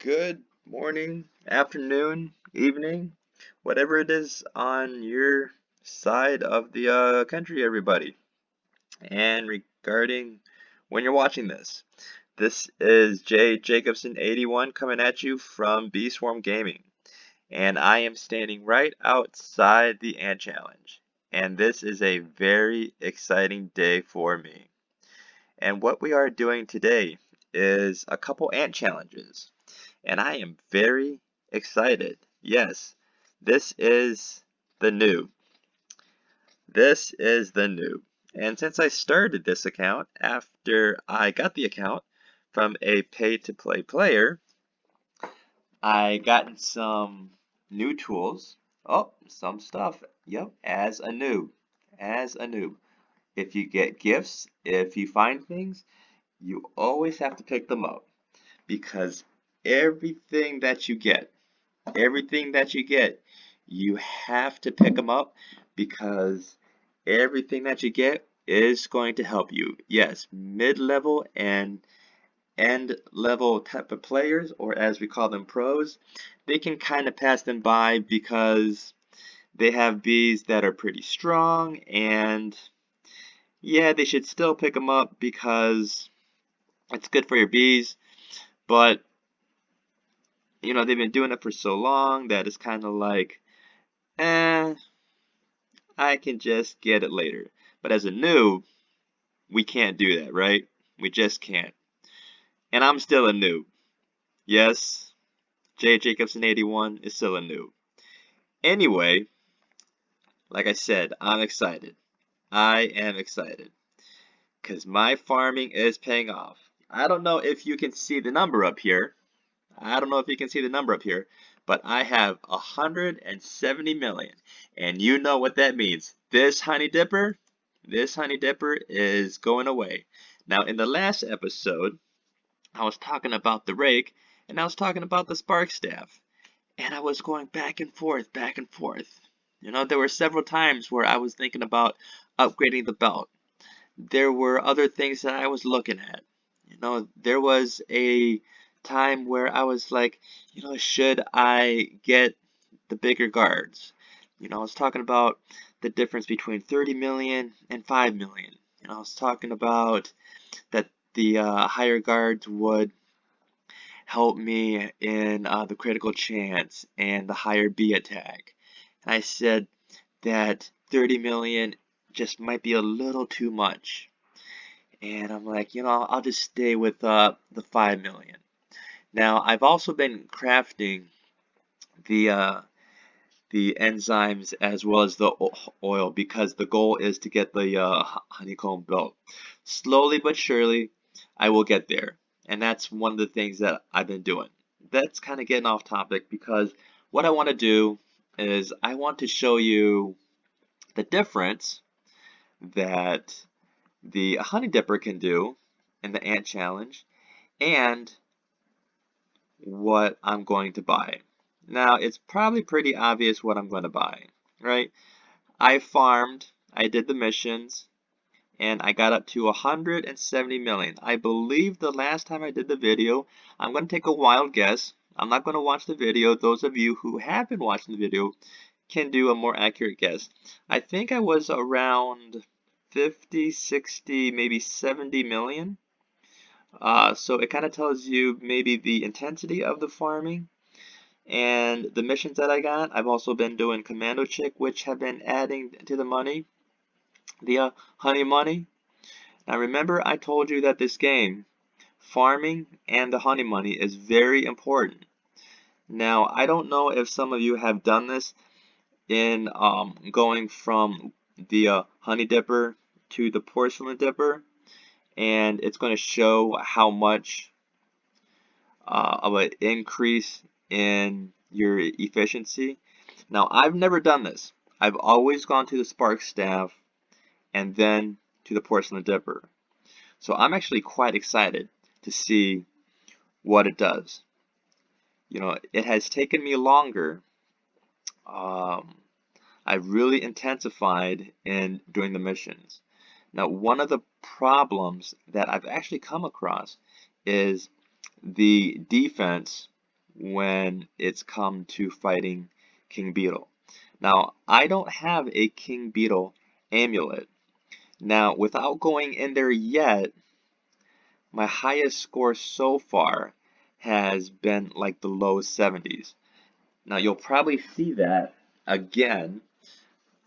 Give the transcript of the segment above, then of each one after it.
Good morning, afternoon, evening, whatever it is on your side of the country, everybody. And regarding when you're watching this, this is Jay Jacobson 81 coming at you from B Swarm Gaming. And I am standing right outside the Ant Challenge. And this is a very exciting day for me. And what we are doing today is a couple ant challenges. And I am very excited. Yes, this is the noob. This is the noob. And since I started this account after I got the account from a pay-to-play player, I gotten some new tools. Oh, some stuff. Yep, as a noob. As a noob. If you get gifts, if you find things, you always have to pick them up because everything that you get everything that you get, you have to pick them up because everything that you get is going to help you. Yes, mid-level and end-level type of players, or as we call them pros, they can kind of pass them by because they have bees that are pretty strong, and yeah, they should still pick them up because it's good for your bees, but they've been doing it for so long that it's kind of like, eh, I can just get it later. But as a noob, we can't do that, right? We just can't. And I'm still a noob. Yes, J Jacobson 81 is still a noob. Anyway, like I said, I'm excited. I am excited. Because my farming is paying off. I don't know if you can see the number up here. I don't know if you can see the number up here. But I have 170 million. And you know what that means. This honey dipper is going away. Now, in the last episode, I was talking about the rake and I was talking about the spark staff. And I was going back and forth, back and forth. There were several times where I was thinking about upgrading the belt. There were other things that I was looking at. There was a time where I was like, should I get the bigger guards? I was talking about the difference between 30 million and 5 million. I was talking about that the higher guards would help me in the critical chance and the higher B attack. And I said that 30 million just might be a little too much. And I'm like, I'll just stay with the 5 million. Now, I've also been crafting the uh, the enzymes as well as the oil because the goal is to get the honeycomb built. Slowly but surely, I will get there. And that's one of the things that I've been doing. That's kind of getting off topic because what I want to do is I want to show you the difference that the honey dipper can do in the ant challenge and what I'm going to buy. Now, it's probably pretty obvious what I'm going to buy, right? I farmed, I did the missions, and I got up to 170 million. I believe the last time I did the video, I'm going to take a wild guess. I'm not going to watch the video. Those of you who have been watching the video can do a more accurate guess. I think I was around 50, 60, maybe 70 million. So it kind of tells you maybe the intensity of the farming and the missions that I got. I've also been doing Commando Chick, which have been adding to the money, the honey money. Now remember I told you that this game, farming and the honey money is very important. Now I don't know if some of you have done this in going from the honey dipper to the porcelain dipper, and it's going to show how much of an increase in your efficiency. Now, I've never done this. I've always gone to the spark staff and then to the porcelain dipper. So I'm actually quite excited to see what it does. It has taken me longer. I've really intensified in doing the missions. Now, one of the problems that I've actually come across is the defense when it's come to fighting King Beetle. Now, I don't have a King Beetle amulet. Now, without going in there yet, my highest score so far has been like the low 70s. Now, you'll probably see that again.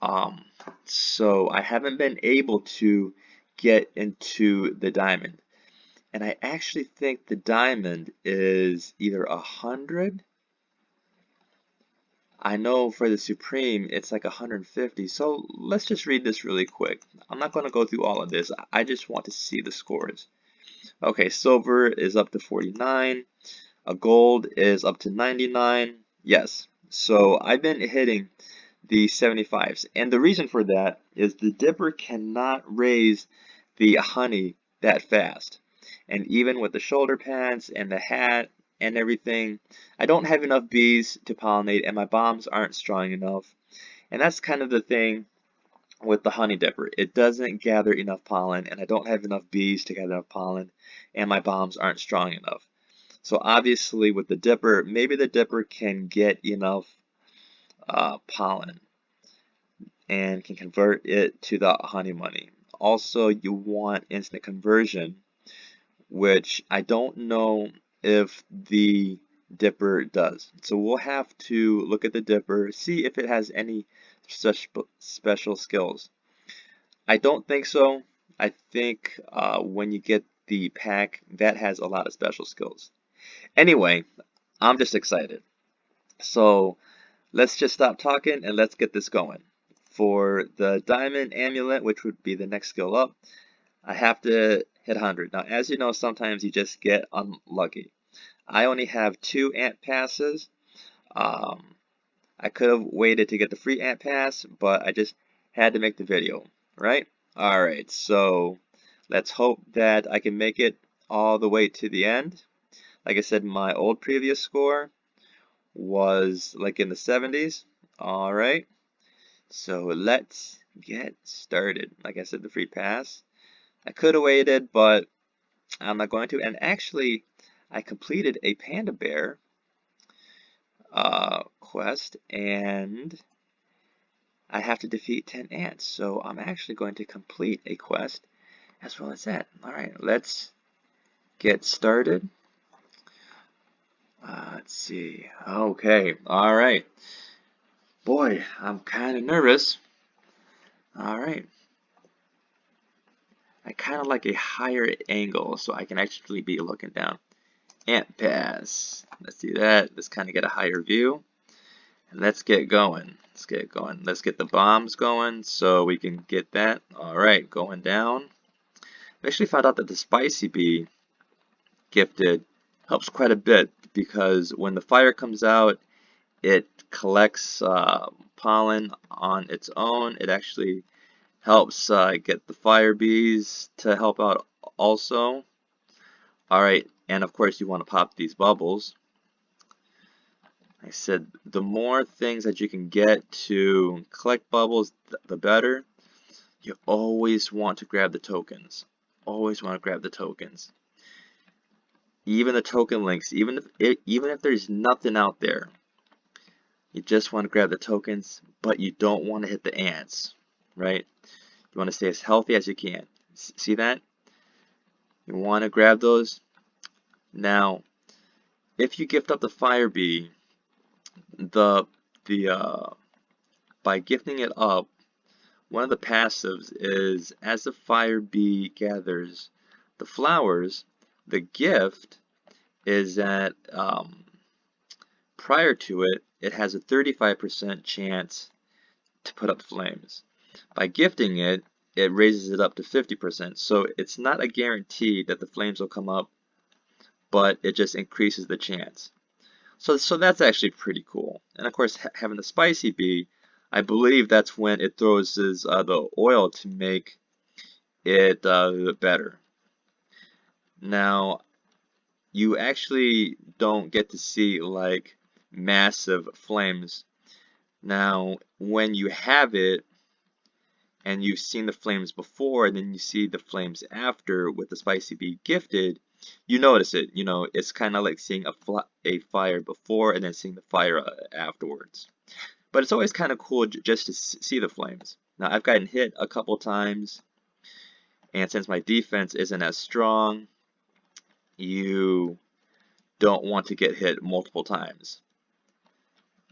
Um, so I haven't been able to get into the diamond. And I actually think the diamond is either 100. I know for the Supreme it's like 150. So let's just read this really quick. I'm not going to go through all of this. I just want to see the scores. Okay, silver is up to 49. A gold is up to 99. Yes. So I've been hitting the 75s. And the reason for that is the dipper cannot raise the honey that fast. And even with the shoulder pads and the hat and everything, I don't have enough bees to pollinate and my bombs aren't strong enough. And that's kind of the thing with the honey dipper. It doesn't gather enough pollen and I don't have enough bees to gather enough pollen and my bombs aren't strong enough. So obviously with the dipper, maybe the dipper can get enough pollen and can convert it to the honey money. Also, you want instant conversion, which I don't know if the dipper does. So we'll have to look at the dipper, see if it has any special skills. I don't think so. I think when you get the pack, that has a lot of special skills. Anyway, I'm just excited. So let's just stop talking and let's get this going. For the diamond amulet, which would be the next skill up, I have to hit 100. Now, as you know, sometimes you just get unlucky. I only have 2 ant passes. Um, I could have waited to get the free ant pass, but I just had to make the video, right? Alright, so let's hope that I can make it all the way to the end. Like I said, my old previous score was like in the 70s. Alright, so let's get started. Like I said, the free pass. I could have waited, but I'm not going to. And actually, I completed a panda bear quest, and I have to defeat 10 ants. So I'm actually going to complete a quest as well as that. Alright, let's get started. Let's see. Okay, alright. Boy, I'm kind of nervous. Alright. I kind of like a higher angle so I can actually be looking down. Ant pass. Let's do that. Let's kind of get a higher view. And let's get going. Let's get going. Let's get the bombs going so we can get that. Alright, going down. I actually found out that the spicy bee gifted helps quite a bit because when the fire comes out, it collects pollen on its own. It actually helps get the fire bees to help out also. Alright, and of course you want to pop these bubbles. I said the more things that you can get to collect bubbles, the better. You always want to grab the tokens. Always want to grab the tokens. Even the token links, even if there's nothing out there, you just want to grab the tokens, but you don't want to hit the ants, right? You want to stay as healthy as you can. See that? You want to grab those. Now, if you gift up the fire bee, by gifting it up, one of the passives is as the fire bee gathers the flowers, the gift is that prior to it, it has a 35% chance to put up flames. By gifting it, it raises it up to 50%. So it's not a guarantee that the flames will come up, but it just increases the chance. So that's actually pretty cool. And of course, having the spicy bee, I believe that's when it throws the oil to make it better. Now, you actually don't get to see like massive flames. Now, when you have it and you've seen the flames before and then you see the flames after with the spicy bee gifted, you notice it. You know, it's kind of like seeing a fire before and then seeing the fire afterwards. But it's always kind of cool just to see the flames. Now, I've gotten hit a couple times, and since my defense isn't as strong, you don't want to get hit multiple times.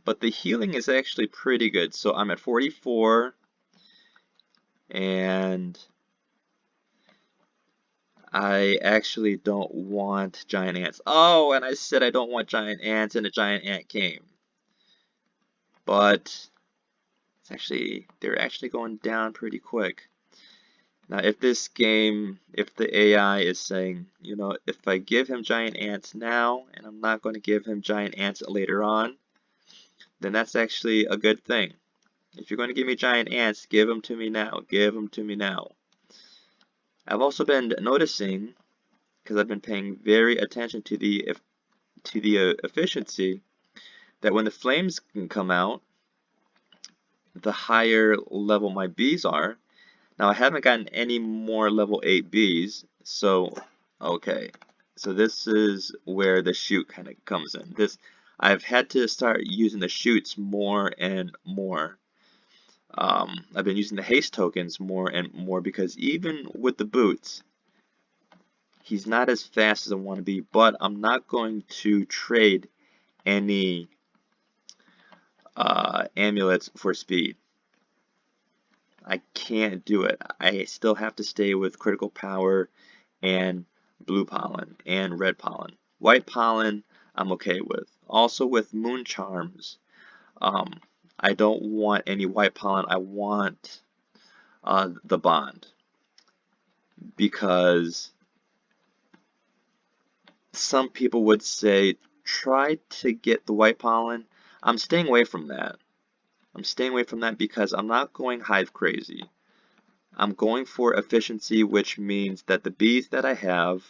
But the healing is actually pretty good. So I'm at 44, and I actually don't want giant ants. Oh, and I said I don't want giant ants, and a giant ant came. But they're actually going down pretty quick. Now, if this game, if the AI is saying, you know, if I give him giant ants now, and I'm not going to give him giant ants later on, then that's actually a good thing. If you're going to give me giant ants, give them to me now. Give them to me now. I've also been noticing, because I've been paying very attention to the efficiency, that when the flames can come out, the higher level my bees are. Now I haven't gotten any more level 8 bees, so okay. So this is where the shoot kind of comes in. I've had to start using the shoots more and more. I've been using the haste tokens more and more because even with the boots, he's not as fast as I want to be, but I'm not going to trade any amulets for speed. I can't do it. I still have to stay with critical power and blue pollen and red pollen. White pollen I'm okay with. Also with moon charms, I don't want any white pollen. I want the bond, because some people would say try to get the white pollen. I'm staying away from that. I'm staying away from that because I'm not going hive crazy. I'm going for efficiency, which means that the bees that I have,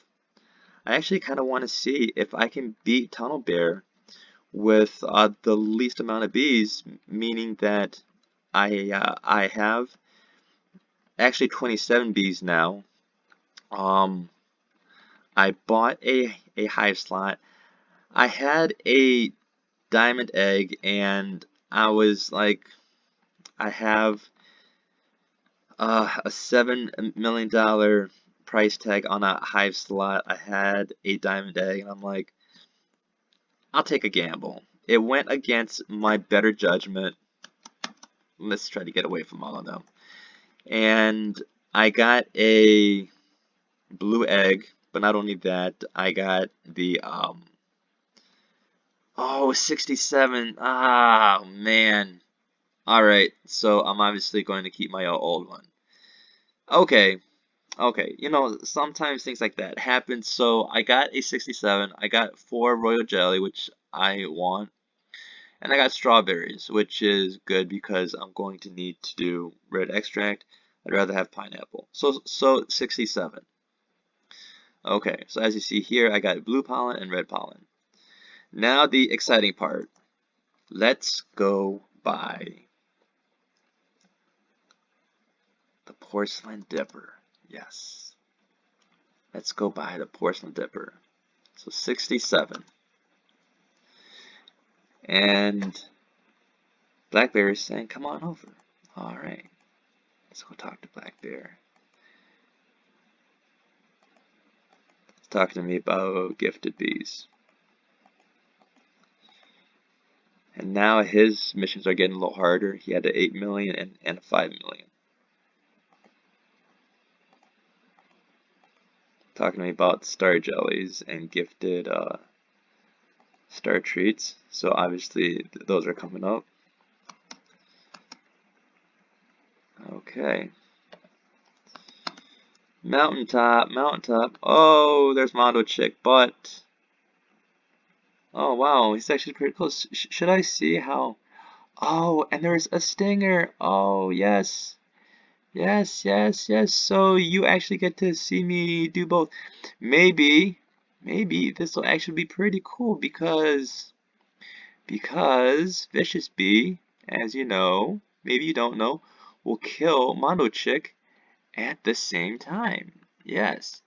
I actually kind of want to see if I can beat Tunnel Bear with the least amount of bees, meaning that I have actually 27 bees now. I bought a hive slot. I had a diamond egg, and I was like, I have a $7 million price tag on a hive slot. I had a diamond egg, and I'm like, I'll take a gamble. It went against my better judgment. Let's try to get away from all of them. And I got a blue egg, but not only that, I got the, oh, 67. Ah, man. Alright, so I'm obviously going to keep my old one. Okay, okay, you know, sometimes things like that happen. So I got a 67, I got 4 royal jelly, which I want, and I got strawberries, which is good because I'm going to need to do red extract. I'd rather have pineapple. So 67. Okay, so as you see here, I got blue pollen and red pollen. Now the exciting part. Let's go buy the porcelain dipper. Yes. Let's go buy the porcelain dipper. So 67. And Blackberry's saying, come on over. Alright. Let's go talk to Blackberry. He's talking to me about gifted bees. And now his missions are getting a little harder. He had an 8 million and a 5 million. Talking to me about star jellies and gifted star treats. So obviously those are coming up. Okay. Mountaintop, mountaintop. Oh, there's Mondo Chick, but oh wow, he's actually pretty close. Should I see how? Oh, and there's a stinger. Oh yes. Yes, yes, yes. So you actually get to see me do both. Maybe this will actually be pretty cool because Vicious Bee, as you know, maybe you don't know, will kill Mondo Chick at the same time. Yes.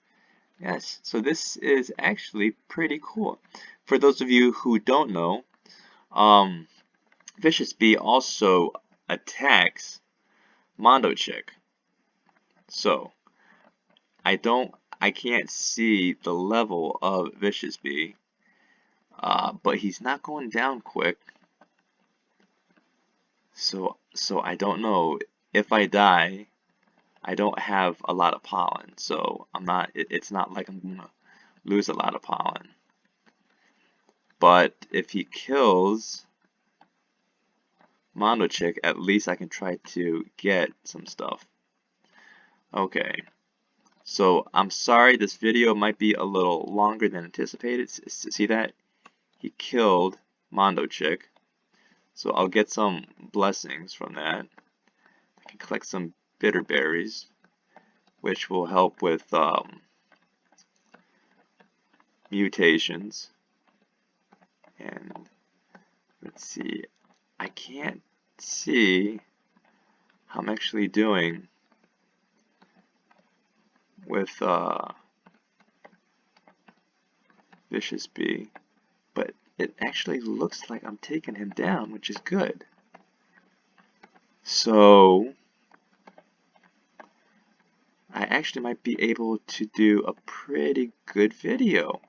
Yes, so this is actually pretty cool. For those of you who don't know, um, Vicious Bee also attacks Mondo Chick. So I can't see the level of Vicious Bee, but he's not going down quick. So I don't know if I die. I don't have a lot of pollen, so it's not like I'm gonna lose a lot of pollen. But if he kills Mondo Chick, at least I can try to get some stuff. Okay, so I'm sorry this video might be a little longer than anticipated. See that? He killed Mondo Chick. So I'll get some blessings from that. I can collect some bitter berries, which will help with mutations. And let's see, I can't see how I'm actually doing with Vicious Bee, but it actually looks like I'm taking him down, which is good. So I actually might be able to do a pretty good video.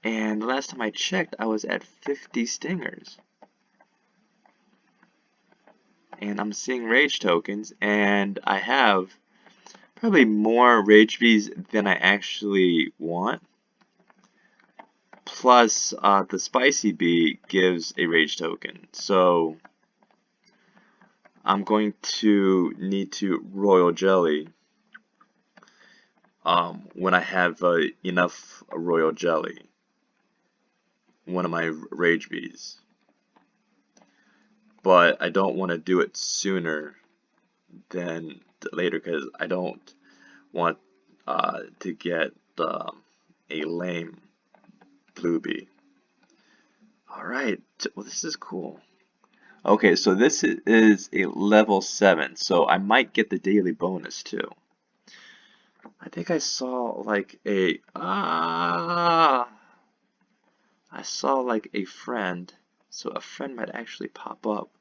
And the last time I checked, I was at 50 stingers. And I'm seeing rage tokens, and I have probably more rage bees than I actually want. Plus, the spicy bee gives a rage token. So I'm going to need to royal jelly when I have enough royal jelly. One of my rage bees. But I don't want to do it sooner than later because I don't want to get a lame blue bee. Alright, well this is cool. Okay, so this is a level 7, so I might get the daily bonus too. I think I saw like I saw like a friend, so a friend might actually pop up,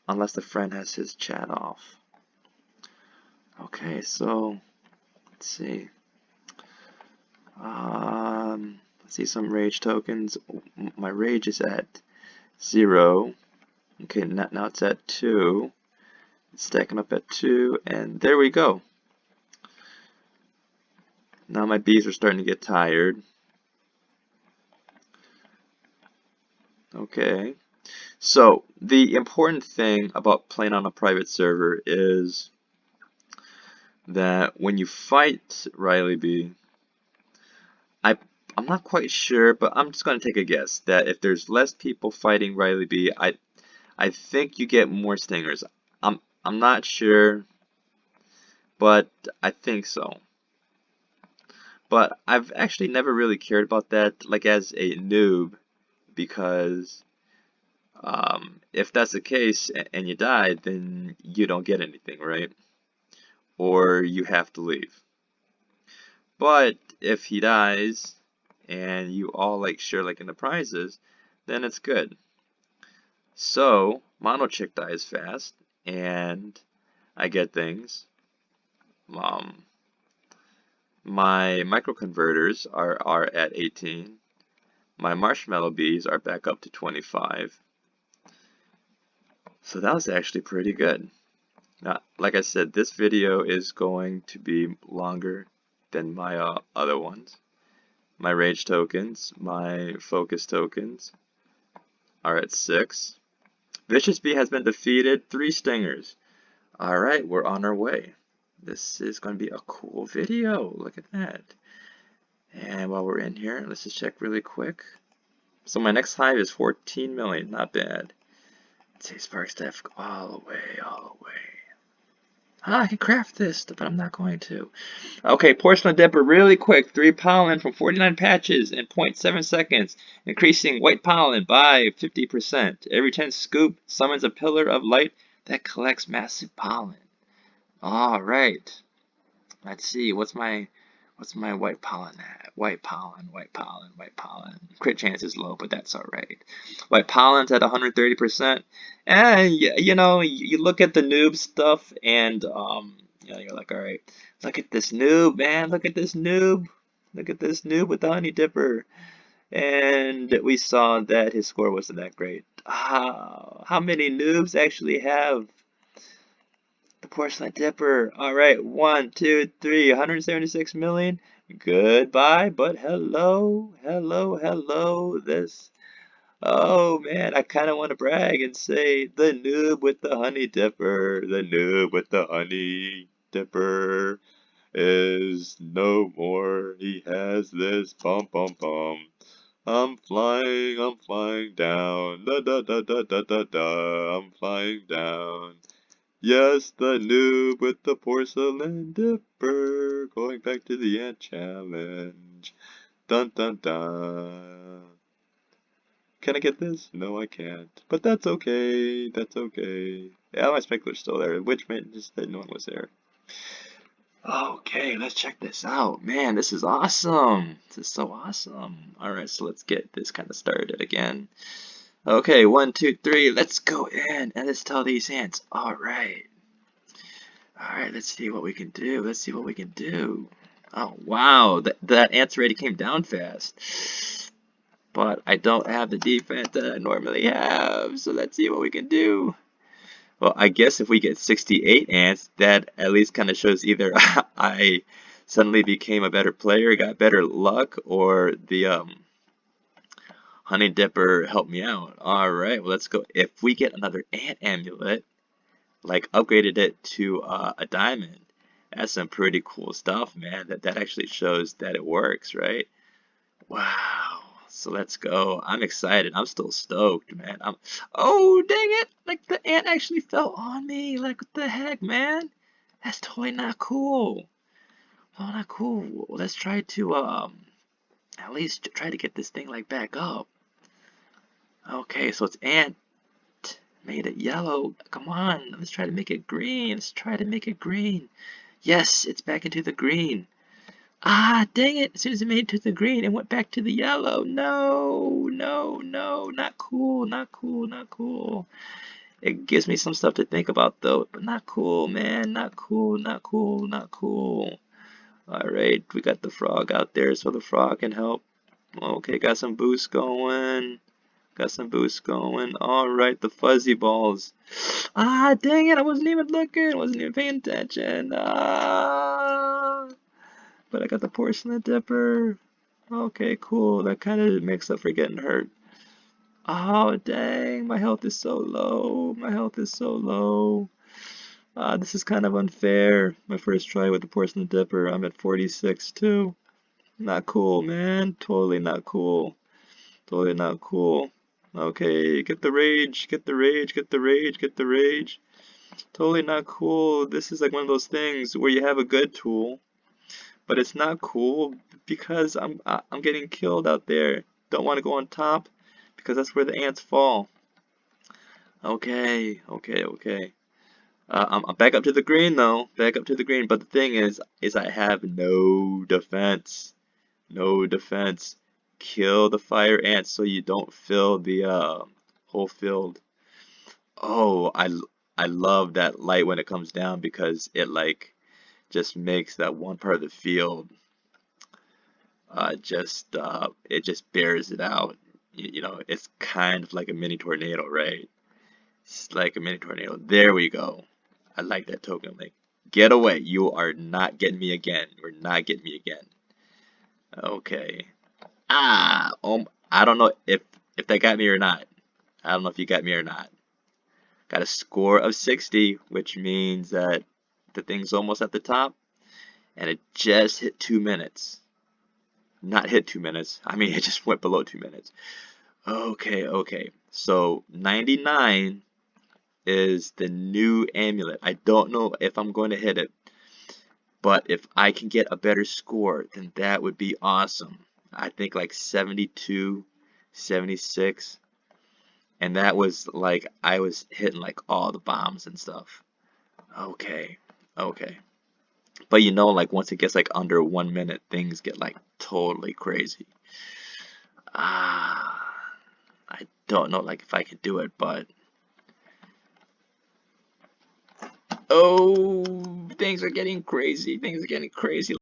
unless the friend has his chat off. Okay, so let's see. Let's see some rage tokens. My rage is at 0. Okay, now it's at 2. It's stacking up at 2, and there we go. Now my bees are starting to get tired. Okay, so the important thing about playing on a private server is that when you fight Riley Bee, I'm not quite sure, but I'm just going to take a guess that if there's less people fighting Riley Bee, I think you get more stingers. I'm not sure, but I think so. But I've actually never really cared about that, like as a noob, because if that's the case and you die, then you don't get anything, right? Or you have to leave. But if he dies and you all like share like in the prizes, then it's good. So Mono Chick dies fast, and I get things. My microconverters are at 18. My marshmallow bees are back up to 25. So that was actually pretty good. Now, like I said, this video is going to be longer than my other ones. My rage tokens, my focus tokens are at 6. Vicious Bee has been defeated, 3 stingers. Alright, we're on our way. This is going to be a cool video. Look at that. And while we're in here, let's just check really quick. So my next hive is 14 million, not bad. Let's say spark staff all the way, all the way. I can craft this, but I'm not going to. Okay, porcelain dipper really quick. 3 pollen from 49 patches in 0.7 seconds, increasing white pollen by 50%. Every 10 scoop summons a pillar of light that collects massive pollen. Alright. Let's see, what's my What's my white pollen at? White pollen, white pollen, white pollen. Crit chance is low, but that's alright. White pollen's at 130%. And you know, you look at the noob stuff and you know, you're like, alright, look at this noob, man, look at this noob. Look at this noob with the honey dipper. And we saw that his score wasn't that great. How many noobs actually have the porcelain dipper? Alright, 1, 2, 3, 176 million. Goodbye, but hello, hello, hello. Oh man, I kind of want to brag and say the noob with the honey dipper, the noob with the honey dipper is no more. He has this bum bum bum. I'm flying down, da da da da da da da, I'm flying down. Yes, the noob with the porcelain dipper, going back to the ant challenge. Dun dun dun. Can I get this? No, I can't. But that's okay, that's okay. Yeah, my speckler's still there, which meant just that no one was there. Okay, let's check this out. Man, this is awesome. This is so awesome. Alright, so let's get this kind of started again. Okay, 1, 2, 3, let's go in and let's tell these ants. Alright. Alright, let's see what we can do. Let's see what we can do. Oh, wow, that ants already came down fast. But I don't have the defense that I normally have, so let's see what we can do. Well, I guess if we get 68 ants, that at least kind of shows either I suddenly became a better player, got better luck, or the honey dipper helped me out. Alright, well let's go. If we get another ant amulet, like upgraded it to a diamond, that's some pretty cool stuff, man. That actually shows that it works, right? Wow. So let's go. I'm excited. I'm still stoked, man. Oh, dang it. Like the ant actually fell on me. Like what the heck, man? That's totally not cool. Oh, not cool. Let's try to at least try to get this thing like back up. Okay, so it's ant made it yellow. Come on. Let's try to make it green. Let's try to make it green. Yes, it's back into the green. Ah, dang it. As soon as it made it to the green, it went back to the yellow. No, no, no. Not cool, not cool, not cool. It gives me some stuff to think about, though. But not cool, man. Not cool, not cool, not cool. Alright, we got the frog out there so the frog can help. Okay, got some boost going. Got some boost going. Alright, the fuzzy balls. Ah, dang it. I wasn't even looking. Wasn't even paying attention. Ah. But I got the porcelain dipper. Okay, cool. That kind of makes up for getting hurt. Oh, dang. My health is so low. My health is so low. This is kind of unfair. My first try with the porcelain dipper. I'm at 46 too. Not cool, man. Totally not cool. Totally not cool. Okay, get the rage. Get the rage. Get the rage. Get the rage. Totally not cool. This is like one of those things where you have a good tool, but it's not cool because I'm getting killed out there. Don't want to go on top because that's where the ants fall. Okay, okay, okay. I'm back up to the green though. Back up to the green. But the thing is I have no defense. No defense. Kill the fire ants so you don't fill the whole field. Oh, I love that light when it comes down because it like just makes that one part of the field it just bears it out. You know, it's kind of like a mini tornado, right? It's like a mini tornado. There we go. I like that token link. Get away. You are not getting me again. You're not getting me again. Okay. I don't know if that got me or not. I don't know if you got me or not. Got a score of 60, which means that the thing's almost at the top, and it just hit 2 minutes. Not hit 2 minutes. I mean, it just went below 2 minutes. Okay, okay. So 99 is the new amulet. I don't know if I'm going to hit it, but if I can get a better score, then that would be awesome. I think like 72, 76, and that was like I was hitting like all the bombs and stuff. Okay, okay. But you know, like once it gets like under 1 minute, things get like totally crazy. Ah, I don't know like if I could do it, but oh, things are getting crazy. Things are getting crazy.